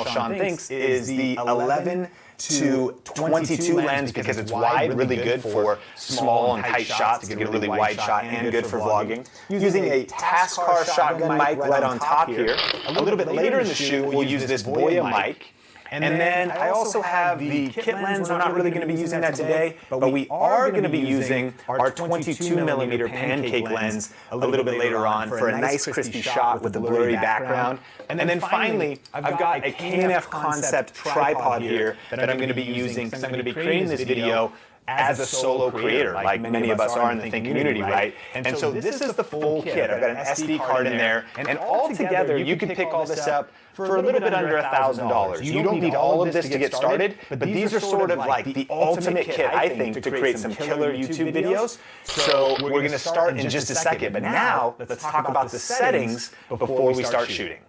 channel, Sean thinks, is the 11 to 22 lens because it's wide, really good for small and tight shots to get a really wide shot and good for vlogging. Using a Taskar shotgun mic right on top here. A little bit later in the shoot, we'll use this Boya mic. And then I also have the kit lens. We're not really going to be using that today, but we are going to be using our 22mm pancake lens a little bit later on for a nice crispy shot with the blurry background. And then finally, I've got a K&F Concept tripod here that I'm going to be using since I'm going to be creating this video as a solo creator, like many of us are in the Think community, right? And so this is the full kit. I've got an SD card in there, and all together you can pick all this up for a little bit under $1,000. You don't need all of this to get started, but these are sort of like the ultimate kit, I think, to create some killer YouTube videos. So we're going to start in just a second, but now let's talk about the settings before we start shooting.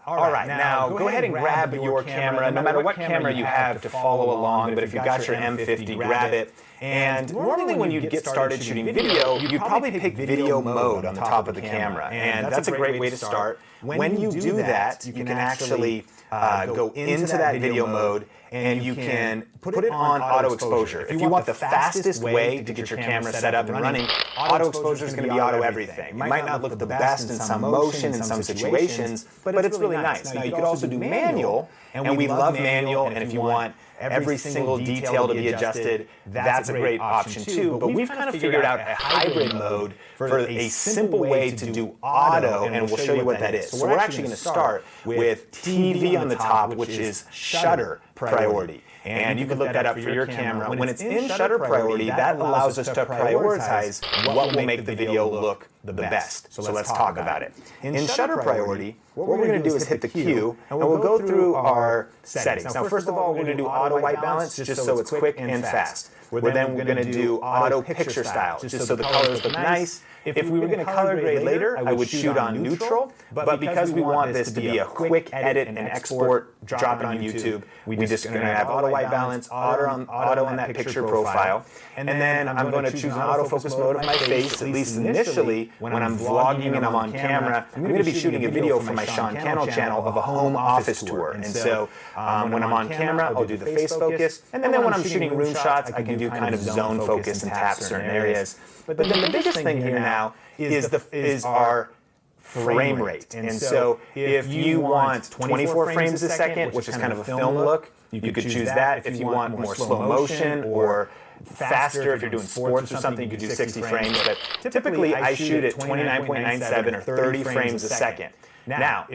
All right, now go ahead and grab your camera, no matter what camera you have to follow along, but if you've got your M50, grab it. And normally when you get started shooting video, you probably pick video mode on the top of the camera, and that's a great way to start. When you do that, you can actually go into that video mode and you can put it on auto exposure. If you want the fastest way to get your camera set up and running, auto exposure is going to be auto everything. It might not look the best in some motion, in some situations, but it's really nice. Now you could also do manual, and we love manual, and if you want every single detail to be adjusted, that's a great option too. But we've kind of figured out a hybrid mode for a simple way to do auto, and we'll show you what that is. So we're actually going to start with TV on the top, which is shutter priority. And you can look that up for your camera. When it's in shutter priority, that allows us to prioritize what will make the video look the best. So let's talk about it. In shutter priority, what we're going to do is hit the Q, and we'll go through our settings. Now, first of all, we're going to do auto white balance just so it's quick and fast. We're then going to do auto picture style, just so the colors look nice. If we were going to color grade later, I would shoot on neutral, but because we want this to be a quick edit and export, drop it on YouTube, we're just going to have auto white balance, auto on that picture profile, and then I'm going to choose an autofocus mode of my face, at least initially, when I'm vlogging and I'm on camera. I'm going to be shooting a video for my Sean channel of a home office tour, and so when I'm on camera, I'll do the face focus, and then when I'm shooting room shots, I can do kind of zone focus and tap certain areas. But then the biggest thing here now is our frame rate. And so if you want 24 frames a second, which is kind of a film look, you could choose that. If you want more slow motion or faster, if you're doing sports or something, you could do 60 frames. But typically I shoot at 29.97 or 30 frames a second. Now,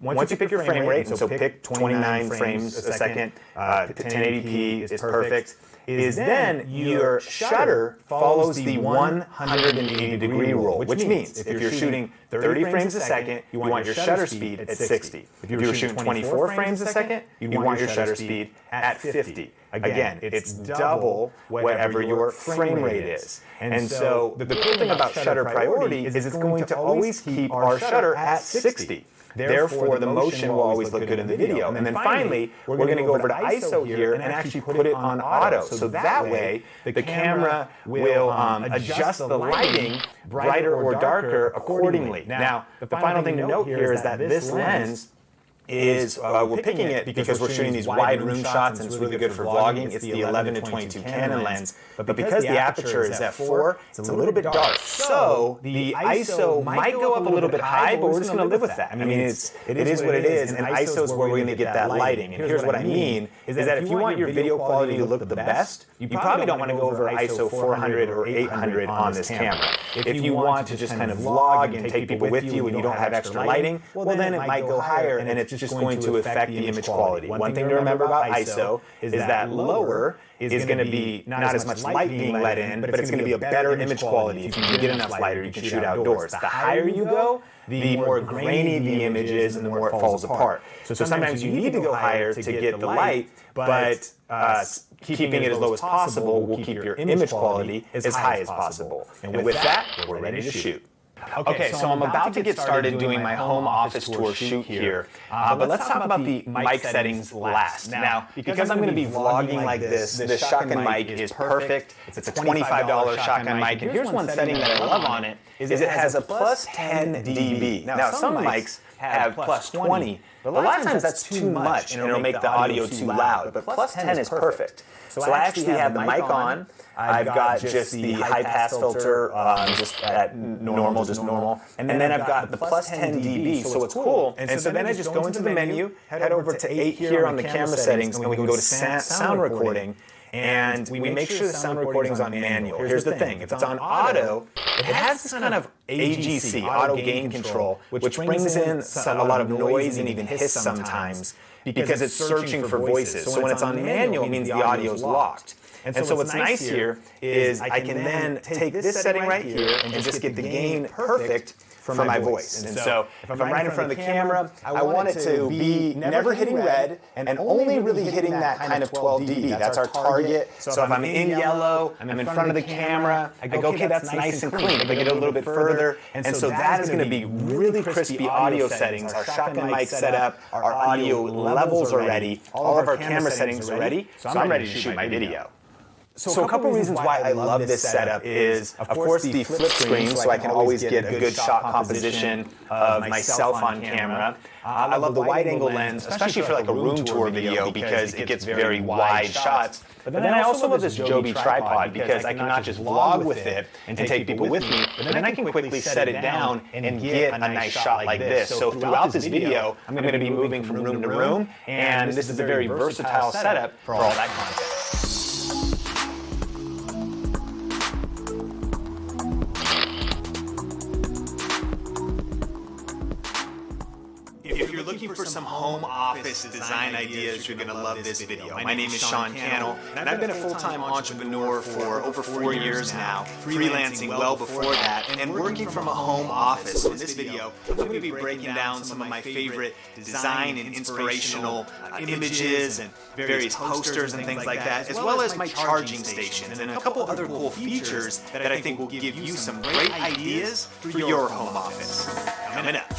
once you pick your frame rate, so pick 29 frames a second, 1080p is perfect, is then your shutter follows the 180-degree rule, which means if you're shooting 30 frames a second, you want your shutter speed at 60. If you're shooting 24 frames a second, you want your shutter speed at 50. Again, it's double whatever your frame rate is. And so the cool thing about shutter priority is it's going to always keep our shutter at 60. Therefore, the motion will always look good in the video. And then finally, we're going to go over to ISO here and actually put it on auto. So that way, the camera will adjust the lighting brighter or darker accordingly. Now, the final thing to note here is that this lens is we're picking it because we're shooting these wide room shots and it's really good for vlogging. It's the 11 to 22 Canon lens, but because the aperture is f4, it's a little bit dark. So the ISO might go up a little bit high, but we're just going to live with that. I mean, it is what it is, and ISO is where we're going to get that lighting. And here's what I mean, is that if you want your video quality to look the best, you probably don't want to go over ISO 400 or 800 on this camera. If you want to just kind of vlog and take people with you and you don't have extra lighting, well then it might go higher and it's just going to affect the image quality. One thing to remember about ISO is that lower is going to be not as much light being let in, but it's going to be a better image quality. If you can get enough light or you can shoot outdoors. The higher you go, the more grainy the image is and the more it falls apart. So sometimes you need to go higher to get the light, but keeping it as low as possible will keep your image quality as high as possible. And with that, we're ready to shoot. Okay, so I'm about to get started doing my home office tour shoot here, but let's talk about the mic settings last. Now, because I'm going to be vlogging like this, the shotgun mic is perfect. It's a $25 shotgun mic, and here's one setting that I love on it, is it has a plus 10 dB. Now, some mics have plus 20, but a lot of times that's too much and it'll make the audio too loud, but plus 10 is perfect. So I actually have the mic on, I've got just the high pass filter just at normal, and then I've got the plus 10 dB, so it's cool. And so then I just go into the menu, head over to 8 here on the camera settings, and we can go to sound recording. And we make sure the sound recording's on manual. Here's the thing, if it's on auto, it has this kind of AGC, auto gain control, which brings in a lot of noise and even hiss sometimes because it's searching for voices. So when it's on manual, it means the audio's locked. And so what's nice here is I can then take this setting right here and just get the gain perfect for my voice. And so if I'm right in front of the camera, I want it to be never hitting red and only really hitting that kind of 12 dB. That's our target. So if I'm in yellow, I'm in front of the camera, I go, okay, that's nice and clean. If I get a little bit further, and so that is going to be really crispy audio settings. Our shotgun mic setup, our audio levels are ready, all of our camera settings are ready, so I'm ready to shoot my video. So a couple reasons why I love this setup is, of course, the flip screen, so I can always get a good shot composition of myself on camera. I love the wide-angle lens, especially for like a room tour video because it gets very wide shots. But then I also love this Joby tripod because I can not just vlog with it and take people with me, but then I can quickly set it down and get a nice shot like this. So throughout this video, I'm going to be moving from room to room, and this is a very versatile setup for all that content. If you're looking for some home office design ideas, you're going to love this video. My name is Sean Cannell, and I've been a full-time entrepreneur for over 4 years now, freelancing well before that, and working from a home office. So in this video, I'm going to be breaking down some of my favorite design and inspirational images and various posters and things like that, as well as my charging stations and a couple other cool features that I think will give you some great ideas for your home office. Coming up.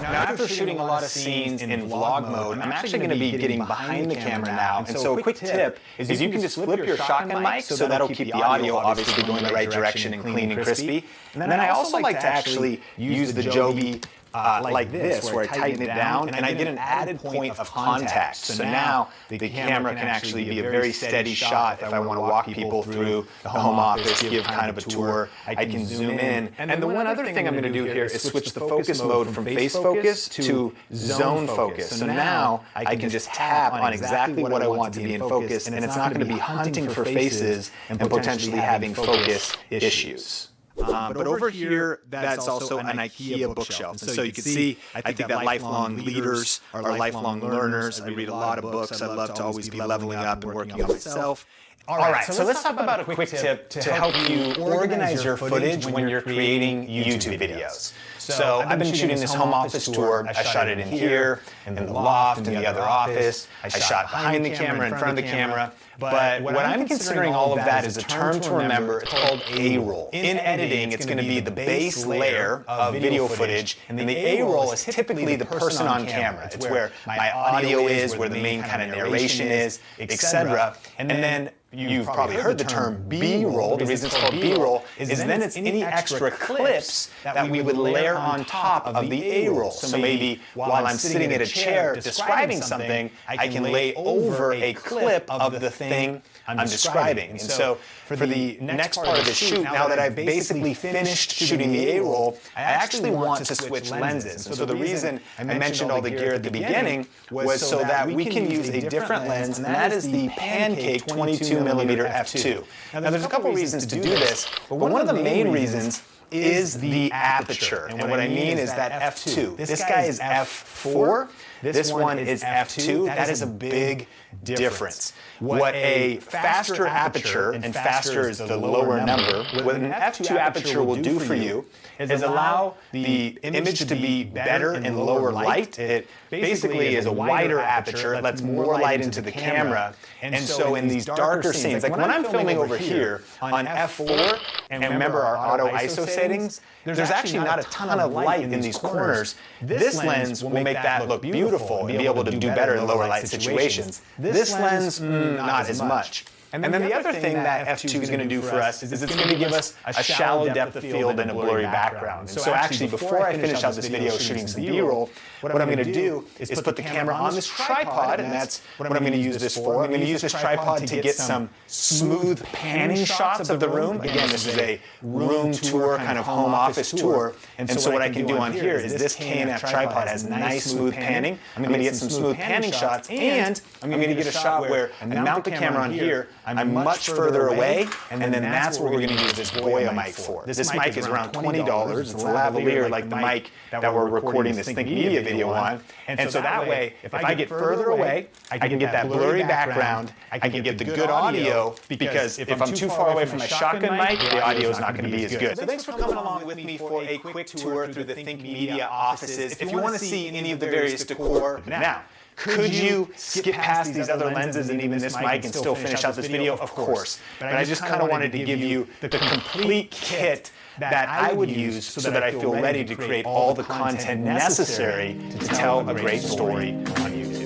Now, after shooting a lot of scenes in vlog mode, I'm actually going to be getting behind the camera now. And so a quick tip is you can just flip your shotgun mic, so that'll keep the audio obviously going the right direction and clean and crispy. And then I also like to actually use the Joby like this, where I tighten it down and I get an added point of contact. So now the camera can actually be a very steady shot if I want to walk people through the home office, give kind of a tour. I can zoom in. And the one other thing I'm going to do here is switch the focus mode from face focus to zone focus. So now I can just tap on exactly what I want to be in focus, and it's not going to be hunting for faces and potentially having focus issues. But over here, that's also an IKEA bookshelf. And so you can see, I think that lifelong leaders are lifelong learners. I read a lot of books. I love to always be leveling up and working on myself. All right, so let's talk about a quick tip to help you organize your footage when you're creating YouTube videos. So I've been shooting this home office tour. I shot it in here, in the loft, in the other office. I shot behind the camera, in front of the camera. But what I'm considering all of that is a term to remember. It's called A-roll. In editing, it's going to be the base layer of video footage, and the A-roll is typically the person on camera. It's where my audio is, where the main kind of narration is, etc. And then you've probably heard the term B-roll. The reason it's called B-roll is then it's any extra clips that we would layer on top of the A-roll. So maybe while I'm sitting at a chair describing something, I can lay over a clip of the thing I'm describing. And so for the next part of the shoot, now that I've basically finished shooting the A-roll, I actually want to switch lenses. And so the reason I mentioned all the gear at the beginning was so that we can use a different lens, and that is the Pancake 22mm f2. Now there's a couple reasons to do this, but one of the main reasons is the aperture. And what I mean is that f2. This guy is f4. This one is f2. That is a big difference. What a faster aperture, and faster is the lower number, what an f2 aperture will do for you is allow the image to be better in lower light. It basically is a wider aperture. It lets more light into the camera. And so in these darker scenes, like when I'm filming over here on f4, and remember our auto ISO settings, there's actually not a ton of light in these corners. This lens will make that look beautiful and be able to do better in lower light situations. This lens, not as much. And then the other thing that F2 is going to do for us is it's going to give us a shallow depth of field and a blurry background. And so actually, before I finish out this video shooting some B-roll, what I'm going to do is put the camera on this tripod, and that's what I'm going to use this for. I'm going to use this tripod to get some smooth panning shots of the room. Again, this is a room tour, kind of home office tour. And so what I can do on here is this K&F tripod has nice smooth panning. I'm going to get some smooth panning shots, and I'm going to get a shot where I mount the camera on here, I'm much further away, and then that's what we're going to use this Boya mic for. This mic is around $20. It's a lavalier like the mic that we're recording this Think Media video on. And so that way, if I get further away, I can get that blurry background, I can get the good audio, because if I'm too far away from my shotgun mic, the audio is not going to be as good. So thanks for coming along with me for a quick tour through the Think Media offices. If you want to see any of the various decor, now, could you skip past these other lenses and even this mic and still finish out this video? Of course. But I just kind of wanted to give you the complete kit that I would use so that I feel ready to create all the content necessary to tell a great story on YouTube.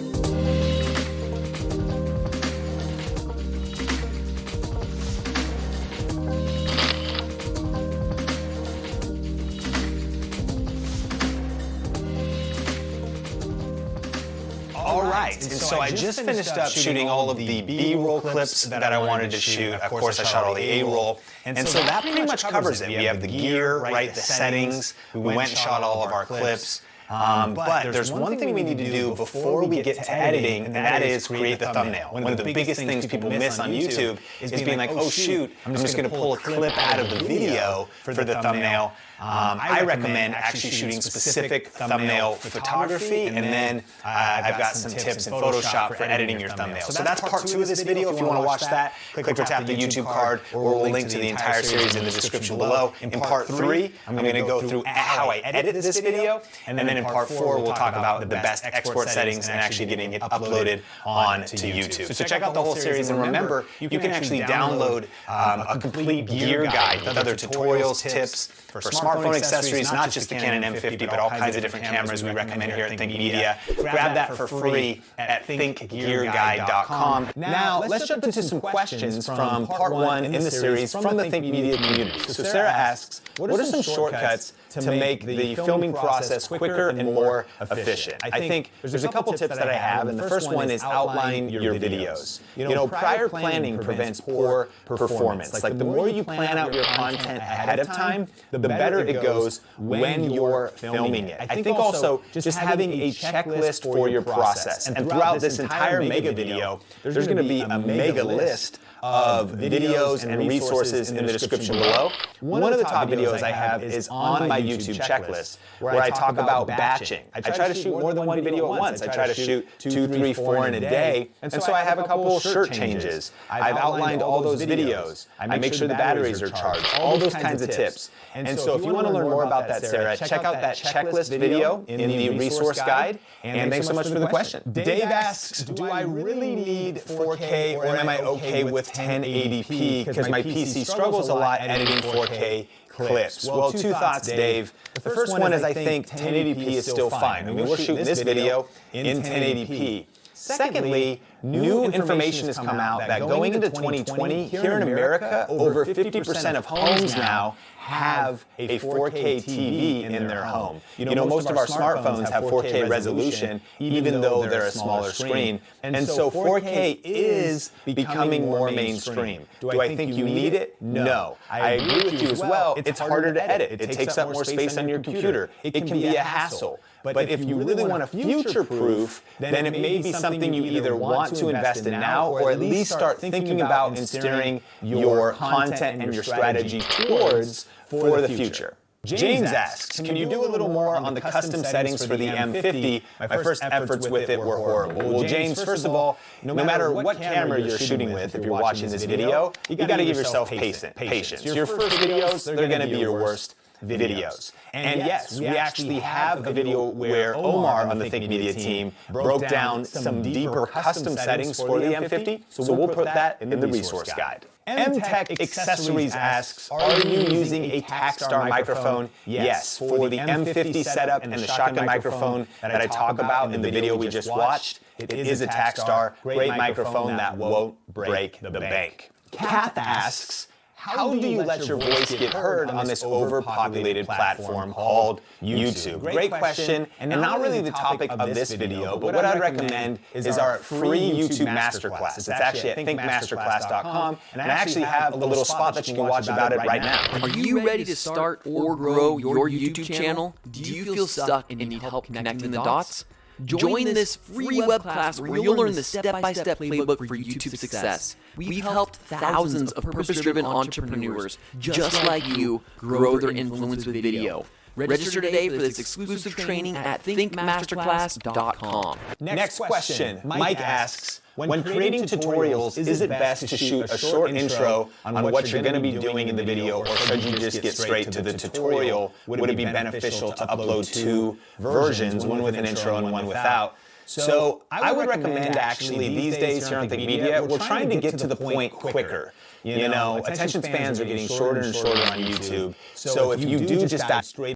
Alright, and so I just finished up shooting all of the B-roll clips that I wanted to shoot. Of course, I shot all the A-roll. And so that pretty much covers it. We have the gear, right, the settings. We went and shot all of our clips. But there's one thing we need to do before we get to editing, and that is create the thumbnail. One of the biggest things people miss on YouTube is being like, oh shoot, I'm just going to pull a clip out of the video for the thumbnail. I recommend actually shooting specific thumbnail photography, and then I've got some tips in Photoshop for editing your thumbnail. So that's part 2 of this video. If you want to watch that, click or tap the YouTube card, or we'll link to the entire series in the description below. In part 3, I'm going to go through how I edit this video, and then in part 4, we'll talk about the best export settings and actually getting it uploaded onto YouTube. So check out the whole series, and remember, you can actually download a complete gear guide with other tutorials, tips for smartphone accessories, not just the Canon M50, but all kinds of different cameras we recommend here at Think Media. Grab that for free at thinkgearguide.com. Now, let's jump into some questions from part 1 in the series from the Think Media community. So Sarah asks, what are some shortcuts to make the filming process quicker and more efficient? I think there's a couple tips that I have, and the first one is outline your videos. You know, prior planning prevents poor performance. Like the more you plan out your content ahead of time, the better it goes when you're filming it. I think also just having a checklist for your process. And throughout this entire mega video, there's going to be a mega list of videos and resources in the description below. One of the top videos I have is on my YouTube checklist, where I talk about batching. I try to shoot more than one video at once. I try to shoot 2, 3, 4 in a day, and so I have a couple shirt changes. I've outlined all those videos. I make sure the batteries are charged, all those kinds of tips. And so if you want to learn more about that, Sarah, check out that checklist video in the resource guide. And thanks so much for the question. Dave asks, do I really need 4K, or am I okay with 1080p, because my PC struggles a lot editing 4K clips? Well, 2 thoughts, Dave. The first one is I think 1080p is still fine. I mean, we're shooting this video in 1080p. Secondly, new information has come out that going into 2020, here in America, over 50% of homes now have a 4K TV in their home. You know, most of our smartphones have 4K resolution, even though they're a smaller screen. And so 4K is becoming more mainstream. Do I think you need it? No. I agree with you as well. It's harder to edit. It takes up more space on your computer. It can be a hassle. But if you really want to future-proof, then it may be something you either want to invest in now, or at least start thinking about and steering your content and your strategy towards for the future. James asks, can you do a little more on the custom settings for the M50? My first efforts with it were horrible. Well, James, first of all, no matter what camera you're shooting with, if you're watching this video, you got to give yourself patience. Your first videos, they're going to be your worst. videos. And yes, we actually have a video where Omar on the Think Media team broke down some deeper custom settings for the M50, so we'll put that in the resource guide. M-Tech Accessories asks, are you using a Takstar microphone? Yes, for the M50 setup and the shotgun microphone that I talk about in the video we just watched, it is a Takstar, great microphone that won't break the bank. Kath asks, how do you let your voice get heard on this overpopulated platform called YouTube? Great question, and not really the topic of this video, but what I'd recommend is our free YouTube masterclass. It's actually at thinkmasterclass.com, and I actually have a little spot that you can watch about it right now. Are you ready to start or grow your YouTube channel? Do you feel stuck and need help connecting the dots? Join this free web class where you'll learn the step-by-step playbook for YouTube success. We've helped thousands of purpose-driven entrepreneurs just like you grow their influence with video. Register today for this exclusive training at thinkmasterclass.com. Next question. Mike asks, when creating tutorials, is it best to shoot a short intro on what you're going to be doing in the video, or should you just get straight to the tutorial? Would it be beneficial to upload two versions, one with an intro and one without? So I would recommend actually these days here on Think Media, we're trying to get to the point quicker. You know, attention spans are getting shorter and shorter on YouTube. So if you do just dive straight